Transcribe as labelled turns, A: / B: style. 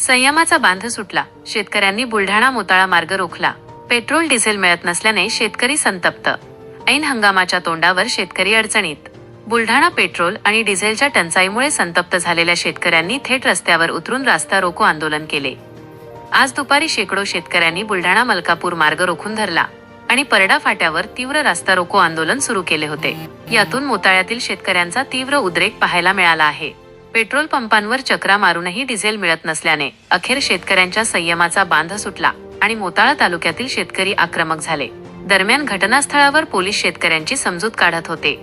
A: संयमाचा बांध सुटला. शेतकऱ्यांनी बुलढाणा मोताळा मार्ग रोखला. पेट्रोल डिझेल मिळत नसल्याने शेतकरी संतप्त. ऐन हंगामाच्या तोंडावर शेतकरी अडचणीत. बुलढाणा पेट्रोल आणि डिझेलच्या टंचाईमुळे संतप्त झालेल्या शेतकऱ्यांनी थेट रस्त्यावर उतरून रास्ता रोको आंदोलन केले. आज दुपारी शेकडो शेतकऱ्यांनी बुलढाणा मलकापूर मार्ग रोखून धरला आणि परडा फाट्यावर तीव्र रास्ता रोको आंदोलन सुरू केले होते. यातून मोताळ्यातील शेतकऱ्यांचा तीव्र उद्रेक पाहायला मिळाला आहे. पेट्रोल पंपांवर चक्रा मारूनही डिझेल मिळत नसल्याने अखेर शेतकऱ्यांच्या संयमाचा बांध सुटला आणि मोताळा तालुक्यातील शेतकरी आक्रमक झाले. दरम्यान घटनास्थळावर पोलीस शेतकऱ्यांची समजूत काढत होते.